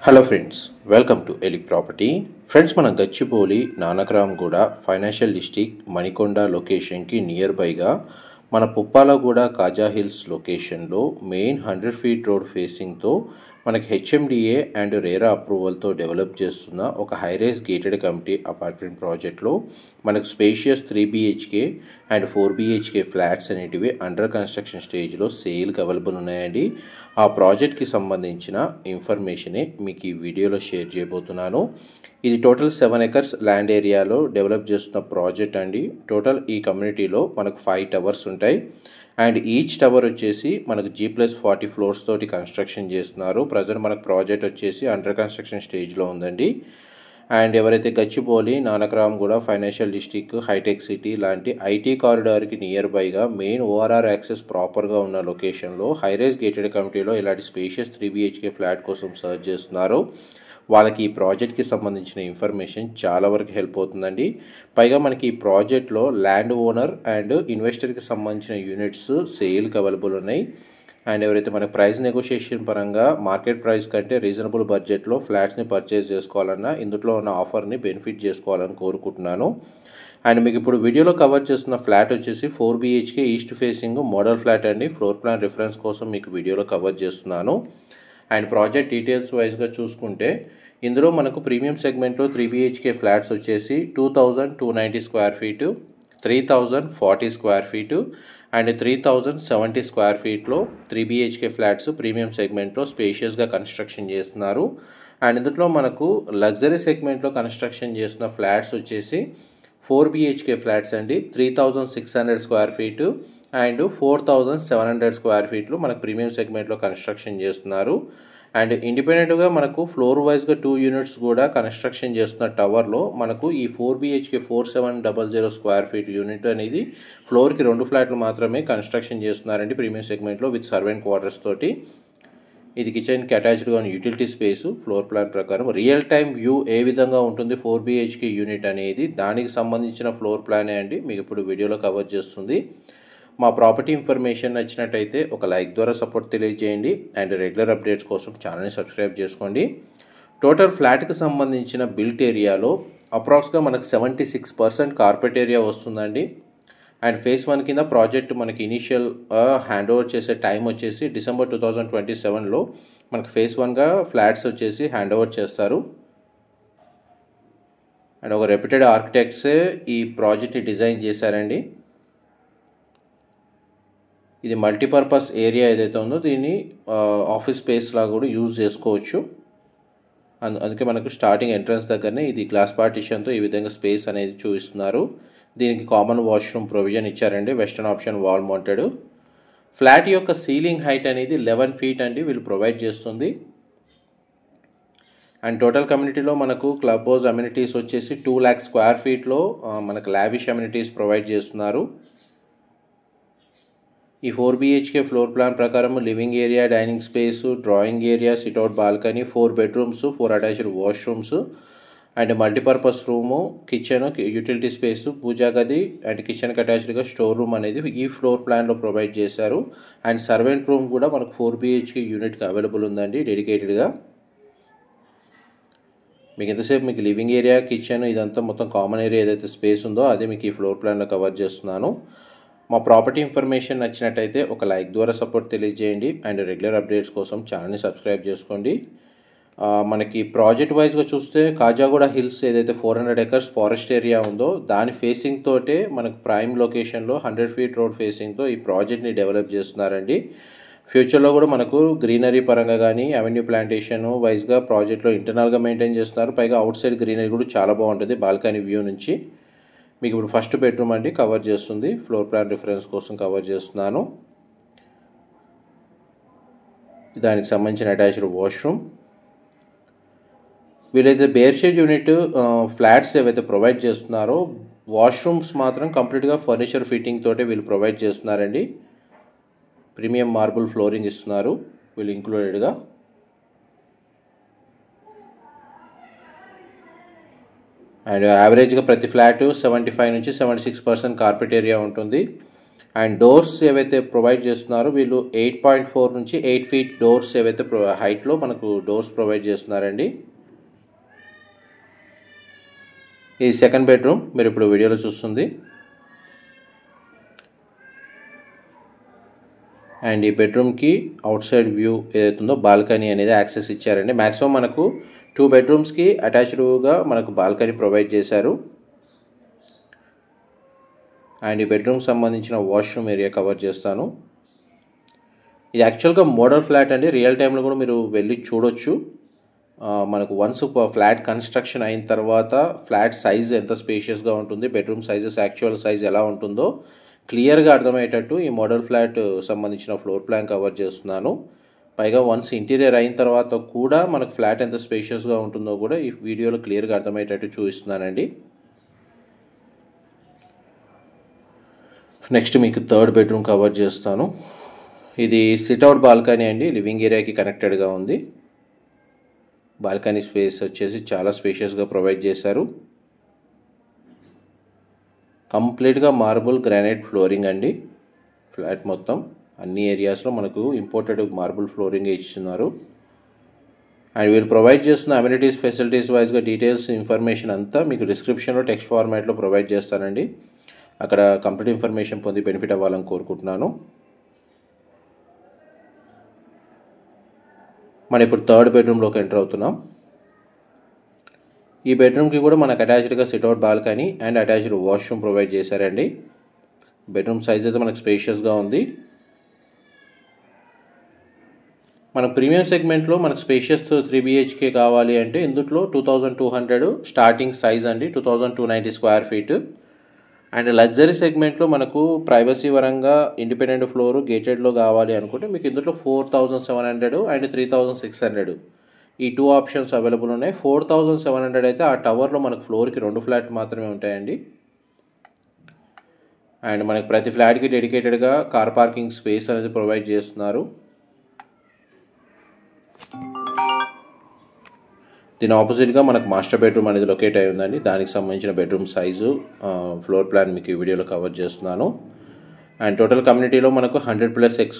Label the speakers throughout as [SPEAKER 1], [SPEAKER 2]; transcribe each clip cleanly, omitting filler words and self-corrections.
[SPEAKER 1] Hello friends, welcome to Elik property. Friends, మన Gachibowli Nanakramguda financial district Manikonda లొకేషన్కి near బైగా మన పుప్పాలగూడ కాజా హిల్స్ లొకేషన్లో మెయిన్ 100 ఫీట్ రోడ్ ఫేసింగ్తో మనకి హెచ్ఎండిఏ అండ్ రేరా అప్రూవల్తో డెవలప్ చేస్తున్న ఒక హైరైజ్ గేటెడ్ కమిటీ అపార్ట్మెంట్ ప్రాజెక్ట్లో మనకు spacious 3 BHK and 4 BHK flats అనేటివి అండర్ కన్స్ట్రక్షన్ స్టేజ్లో సేల్కి అవైలబుల్ ఉన్నాయండి. ఆ ప్రాజెక్ట్కి సంబంధించిన ఇన్ఫర్మేషనే మీకు ఈ వీడియోలో షేర్ చేయబోతున్నాను. ఇది టోటల్ 7 acres ల్యాండ్ ఏరియాలో డెవలప్ చేస్తున్న ప్రాజెక్ట్ అండి. టోటల్ ఈ కమ్యూనిటీలో మనకు 5 టవర్స్ ఉంటాయి అండ్ ఈచ్ టవర్ వచ్చేసి మనకు G+40 ఫ్లోర్స్ తోటి కన్స్ట్రక్షన్ చేస్తున్నారు. ప్రజెంట్ మనకు ప్రాజెక్ట్ వచ్చేసి అండర్ కన్స్ట్రక్షన్ స్టేజ్లో ఉందండి. అండ్ ఎవరైతే Gachibowli Nanakramguda financial district hitech city లాంటి ఐటీ కారిడార్కి నియర్ బైగా మెయిన్ ఓఆర్ఆర్ యాక్సెస్ ప్రాపర్గా ఉన్న లొకేషన్లో హైరైజ్ గేటెడ్ కమిటీలో ఇలాంటి స్పేషియస్ 3 BHK ఫ్లాట్ కోసం సర్చ్ చేస్తున్నారు. వాళ్ళకి ఈ ప్రాజెక్ట్కి సంబంధించిన ఇన్ఫర్మేషన్ చాలా వరకు హెల్ప్ అవుతుందండి. పైగా మనకి ఈ ప్రాజెక్ట్లో ల్యాండ్ ఓనర్ అండ్ ఇన్వెస్టర్కి సంబంధించిన యూనిట్స్ సేల్కి అవైలబుల్ ఉన్నాయి. అండ్ ఎవరైతే మన ప్రైస్ నెగోషియేషన్ పరంగా మార్కెట్ ప్రైస్ కంటే రీజనబుల్ బడ్జెట్లో ఫ్లాట్స్ని పర్చేస్ చేసుకోవాలన్నా ఇందులో ఉన్న ఆఫర్ని బెనిఫిట్ చేసుకోవాలని కోరుకుంటున్నాను. అండ్ మీకు ఇప్పుడు వీడియోలో కవర్ చేస్తున్న ఫ్లాట్ వచ్చేసి 4 BHK east facing model flat అండి. ఫ్లోర్ ప్లాన్ రిఫరెన్స్ కోసం మీకు వీడియోలో కవర్ చేస్తున్నాను. అండ్ ప్రాజెక్ట్ డీటెయిల్స్ వైజ్గా చూసుకుంటే ఇందులో మనకు ప్రీమియం సెగ్మెంట్లో 3 BHK ఫ్లాట్స్ వచ్చేసి 2290 square feet, 3040 square feet and 3070 square ఫీట్లో 3 BHK ఫ్లాట్స్ ప్రీమియం సెగ్మెంట్లో స్పేషియస్గా కన్స్ట్రక్షన్ చేస్తున్నారు. అండ్ ఇందులో మనకు లగ్జరీ సెగ్మెంట్లో కన్స్ట్రక్షన్ చేస్తున్న ఫ్లాట్స్ వచ్చేసి 4 BHK ఫ్లాట్స్ అండి. 3600 స్క్వేర్ ఫీటు అండ్ 4700 స్క్వేర్ ఫీట్లు మనకు ప్రీమియం సెగ్మెంట్లో కన్స్ట్రక్షన్ చేస్తున్నారు. అండ్ ఇండిపెండెంట్గా మనకు ఫ్లోర్ వైజ్గా 2 యూనిట్స్ కూడా కన్స్ట్రక్షన్ చేస్తున్న టవర్లో మనకు ఈ 4 BHK 4700 స్క్వేర్ ఫీట్ యూనిట్ అనేది ఫ్లోర్కి 2 ఫ్లాట్లు మాత్రమే కన్స్ట్రక్షన్ చేస్తున్నారండి ప్రీమియం సెగ్మెంట్లో విత్ సర్వెంట్ క్వార్టర్స్ తోటి. ఇది కిచెన్కి అటాచ్డ్గా ఉన్న యూటిలిటీ స్పేసు. ఫ్లోర్ ప్లాన్ ప్రకారం రియల్ టైం వ్యూ ఏ విధంగా ఉంటుంది 4 BHK యూనిట్ అనేది దానికి సంబంధించిన ఫ్లోర్ ప్లానే అండి మీకు ఇప్పుడు వీడియోలో కవర్ చేస్తుంది. మా ప్రాపర్టీ ఇన్ఫర్మేషన్ నచ్చినట్టయితే ఒక లైక్ ద్వారా సపోర్ట్ తెలియజేయండి అండ్ రెగ్యులర్ అప్డేట్స్ కోసం ఛానల్ని సబ్స్క్రైబ్ చేసుకోండి. టోటల్ ఫ్లాట్కి సంబంధించిన బిల్ట్ ఏరియాలో అప్రాక్స్గా మనకు 76% కార్పెట్ ఏరియా వస్తుందండి. అండ్ ఫేజ్ 1 కింద ప్రాజెక్ట్ మనకి ఇనీషియల్ హ్యాండ్ ఓవర్ చేసే టైం వచ్చేసి December 2027లో మనకి ఫేజ్ 1గా ఫ్లాట్స్ వచ్చేసి హ్యాండ్ ఓవర్ చేస్తారు. అండ్ ఒక రెప్యూటెడ్ ఆర్కిటెక్ట్సే ఈ ప్రాజెక్ట్ని డిజైన్ చేశారండి. ఇది మల్టీపర్పస్ ఏరియా ఏదైతే ఉందో దీన్ని ఆఫీస్ స్పేస్ లాగా కూడా యూజ్ చేసుకోవచ్చు. అందుకే మనకు స్టార్టింగ్ ఎంట్రన్స్ దగ్గరనే ఇది గ్లాస్ పార్టిషన్తో ఈ విధంగా స్పేస్ అనేది చూపిస్తున్నారు. దీనికి కామన్ వాష్రూమ్ ప్రొవిజన్ ఇచ్చారండి. Western option wall mounted. Flat యొక్క సీలింగ్ హైట్ అనేది 11 feet అండి వీళ్ళు ప్రొవైడ్ చేస్తుంది. అండ్ టోటల్ కమ్యూనిటీలో మనకు క్లబ్ హౌస్ అమ్యూనిటీస్ వచ్చేసి 2 lakh స్క్వేర్ ఫీట్లో మనకు లావిష్ అమ్యూనిటీస్ ప్రొవైడ్ చేస్తున్నారు. ఈ 4 BHK ఫ్లోర్ ప్లాన్ ప్రకారం living area, dining space, drawing area, sit out balcony, 4 bedrooms, 4 attached washrooms and multipurpose room, kitchen, utility space, పూజా గది అండ్ కిచెన్కి అటాచ్డ్గా స్టోర్ రూమ్ అనేది ఈ ఫ్లోర్ ప్లాన్లో ప్రొవైడ్ చేశారు. అండ్ సర్వెంట్ రూమ్ కూడా మనకు 4 BHK యూనిట్కి అవైలబుల్ ఉందండి డెడికేటెడ్గా. మీకు ఎంతసేపు మీకు లివింగ్ ఏరియా, కిచెన్ ఇదంతా మొత్తం కామన్ ఏరియా ఏదైతే స్పేస్ ఉందో అదే మీకు ఈ ఫ్లోర్ ప్లాన్లో కవర్ చేస్తున్నాను. మా ప్రాపర్టీ ఇన్ఫర్మేషన్ నచ్చినట్టయితే ఒక లైక్ ద్వారా సపోర్ట్ తెలియజేయండి అండ్ రెగ్యులర్ అప్డేట్స్ కోసం ఛానల్ని సబ్స్క్రైబ్ చేసుకోండి. మనకి ప్రాజెక్ట్ వైజ్గా చూస్తే కాజాగూడ హిల్స్ ఏదైతే 400 acres ఫారెస్ట్ ఏరియా ఉందో దాని ఫేసింగ్ తోటే మనకు ప్రైమ్ లొకేషన్లో 100 feet రోడ్ ఫేసింగ్తో ఈ ప్రాజెక్ట్ని డెవలప్ చేస్తున్నారండి. ఫ్యూచర్లో కూడా మనకు గ్రీనరీ పరంగా కానీ అవెన్యూ ప్లాంటేషన్ వైజ్గా ప్రాజెక్ట్లో ఇంటర్నల్గా మెయింటైన్ చేస్తున్నారు. పైగా అవుట్ సైడ్ గ్రీనరీ కూడా చాలా బాగుంటుంది బాల్కనీ వ్యూ నుంచి. మీకు ఇప్పుడు ఫస్ట్ బెడ్రూమ్ అండి కవర్ చేస్తుంది. ఫ్లోర్ ప్లాన్ రిఫరెన్స్ కోసం కవర్ చేస్తున్నాను. దానికి సంబంధించిన అటాచ్డ్ వాష్రూమ్. వీళ్ళైతే బేర్ షెడ్ యూనిట్ ఫ్లాట్స్ ఏవైతే ప్రొవైడ్ చేస్తున్నారో వాష్రూమ్స్ మాత్రం కంప్లీట్గా ఫర్నిచర్ ఫిట్టింగ్ తోటే వీళ్ళు ప్రొవైడ్ చేస్తున్నారండి. ప్రీమియం మార్బుల్ ఫ్లోరింగ్ ఇస్తున్నారు వీళ్ళు ఇంక్లూడెడ్గా. అండ్ యావరేజ్గా ప్రతి ఫ్లాట్ 75 నుంచి 76% కార్పెట్ ఏరియా ఉంటుంది. అండ్ డోర్స్ ఏవైతే ప్రొవైడ్ చేస్తున్నారో వీళ్ళు 8.4 నుంచి 8 ఫీట్ డోర్స్ ఏవైతే హైట్లో మనకు డోర్స్ ప్రొవైడ్ చేస్తున్నారండి. ఈ సెకండ్ బెడ్రూమ్ మీరు ఇప్పుడు వీడియోలో చూస్తుంది. అండ్ ఈ బెడ్రూమ్కి అవుట్ సైడ్ వ్యూ ఏదైతుందో బాల్కనీ అనేది యాక్సెస్ ఇచ్చారండి. మ్యాక్సిమం మనకు 2 బెడ్రూమ్స్కి అటాచ్డ్గా మనకు బాల్కనీ ప్రొవైడ్ చేశారు. అండ్ ఈ బెడ్రూమ్కి సంబంధించిన వాష్రూమ్ ఏరియా కవర్ చేస్తాను. ఇది యాక్చువల్గా మోడల్ ఫ్లాట్ అండి. రియల్ టైంలో కూడా మీరు వెళ్ళి చూడొచ్చు. మనకు వన్స్ ఫ్లాట్ కన్స్ట్రక్షన్ అయిన తర్వాత ఫ్లాట్ సైజ్ ఎంత స్పేషియస్గా ఉంటుంది, బెడ్రూమ్ సైజెస్ యాక్చువల్ సైజ్ ఎలా ఉంటుందో క్లియర్గా అర్థమయ్యేటట్టు ఈ మోడల్ ఫ్లాట్ సంబంధించిన ఫ్లోర్ ప్లాన్ కవర్ చేస్తున్నాను. పైగా వన్స్ ఇంటీరియర్ అయిన తర్వాత కూడా మనకు ఫ్లాట్ ఎంత స్పేషియస్గా ఉంటుందో కూడా ఈ వీడియోలో క్లియర్గా అర్థమయ్యేటట్టు చూపిస్తున్నానండి. నెక్స్ట్ మీకు థర్డ్ బెడ్రూమ్ కవర్ చేస్తాను. ఇది సిట్అవుట్ బాల్కనీ అండి. లివింగ్ ఏరియాకి కనెక్టెడ్గా ఉంది. బాల్కనీ స్పేస్ వచ్చేసి చాలా స్పేషియస్గా ప్రొవైడ్ చేశారు. కంప్లీట్గా మార్బుల్ గ్రానైట్ ఫ్లోరింగ్ అండి. ఫ్లాట్ మొత్తం అన్ని ఏరియాస్లో మనకు ఇంపోర్టెడ్ మార్బుల్ ఫ్లోరింగ్ ఇస్తున్నారు. అండ్ వీళ్ళు ప్రొవైడ్ చేస్తున్న అమ్యూనిటీస్ ఫెసిలిటీస్ వైజ్గా డీటెయిల్స్ ఇన్ఫర్మేషన్ అంతా మీకు డిస్క్రిప్షన్లో టెక్స్ట్ ఫార్మాట్లో ప్రొవైడ్ చేస్తానండి. అక్కడ కంప్లీట్ ఇన్ఫర్మేషన్ పొంది బెనిఫిట్ అవ్వాలని కోరుకుంటున్నాను. మనం ఇప్పుడు థర్డ్ బెడ్రూమ్లోకి ఎంటర్ అవుతున్నాం. ఈ బెడ్రూమ్కి కూడా మనకు అటాచ్డ్గా sit out balcony and attached washroom provide చేశారండి. బెడ్రూమ్ సైజ్ అయితే మనకు స్పేషియస్గా ఉంది. మన ప్రీమియం సెగ్మెంట్లో మనకు స్పేషియస్ 3 BHK కావాలి అంటే ఇందులో 2200 స్టార్టింగ్ సైజ్ అండి, 2290 స్క్వేర్ ఫీట్. అండ్ లగ్జరీ సెగ్మెంట్లో మనకు ప్రైవసీ పరంగా ఇండిపెండెంట్ ఫ్లోర్ గేటెడ్లో కావాలి అనుకుంటే మీకు ఇందులో 4700 అండ్ 3600 ఈ 2 ఆప్షన్స్ అవైలబుల్ ఉన్నాయి. 4700 అయితే ఆ టవర్లో మనకు ఫ్లోర్కి 2 ఫ్లాట్లు మాత్రమే ఉంటాయండి. అండ్ మనకి ప్రతి ఫ్లాట్కి డెడికేటెడ్గా కార్ పార్కింగ్ స్పేస్ అనేది ప్రొవైడ్ చేస్తున్నారు. దీని ఆపోజిట్గా మనకు మాస్టర్ బెడ్రూమ్ అనేది లొకేట్ అయి ఉందండి. దానికి సంబంధించిన బెడ్రూమ్ సైజు ఫ్లోర్ ప్లాన్ మీకు ఈ వీడియోలో కవర్ చేస్తున్నాను. అండ్ టోటల్ కమ్యూనిటీలో మనకు 100+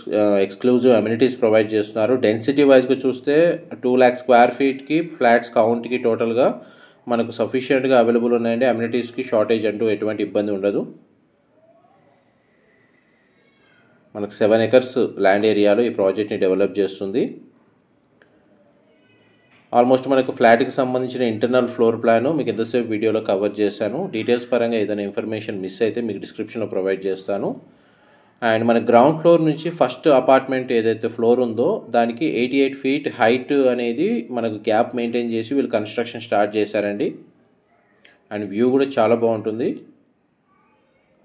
[SPEAKER 1] ఎక్స్క్లూజివ్ అమ్యూనిటీస్ ప్రొవైడ్ చేస్తున్నారు. డెన్సిటీ వైజ్గా చూస్తే 2 lakh స్క్వేర్ ఫీట్కి ఫ్లాట్స్ కౌంట్కి టోటల్గా మనకు సఫిషియెంట్గా అవైలబుల్ ఉన్నాయండి. అమ్యూనిటీస్కి షార్టేజ్ అంటూ ఎటువంటి ఇబ్బంది ఉండదు. మనకు 7 acres ల్యాండ్ ఏరియాలో ఈ ప్రాజెక్ట్ని డెవలప్ చేస్తుంది. ఆల్మోస్ట్ మనకు ఫ్లాట్కి సంబంధించిన ఇంటర్నల్ ఫ్లోర్ ప్లాను మీకు ఎంతసేపు వీడియోలో కవర్ చేశాను. డీటెయిల్స్ పరంగా ఏదైనా ఇన్ఫర్మేషన్ మిస్ అయితే మీకు డిస్క్రిప్షన్లో ప్రొవైడ్ చేస్తాను. అండ్ మన గ్రౌండ్ ఫ్లోర్ నుంచి ఫస్ట్ అపార్ట్మెంట్ ఏదైతే ఫ్లోర్ ఉందో దానికి 88 feet హైట్ అనేది మనకు గ్యాప్ మెయింటైన్ చేసి వీళ్ళు కన్స్ట్రక్షన్ స్టార్ట్ చేశారండి. అండ్ వ్యూ కూడా చాలా బాగుంటుంది.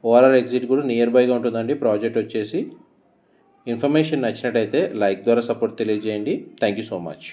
[SPEAKER 1] ఓఆర్ఆర్ ఎగ్జిట్ కూడా నియర్ బైగా ఉంటుందండి ప్రాజెక్ట్ వచ్చేసి. ఇన్ఫర్మేషన్ నచ్చినట్టయితే లైక్ ద్వారా సపోర్ట్ తెలియజేయండి. Thank you so much.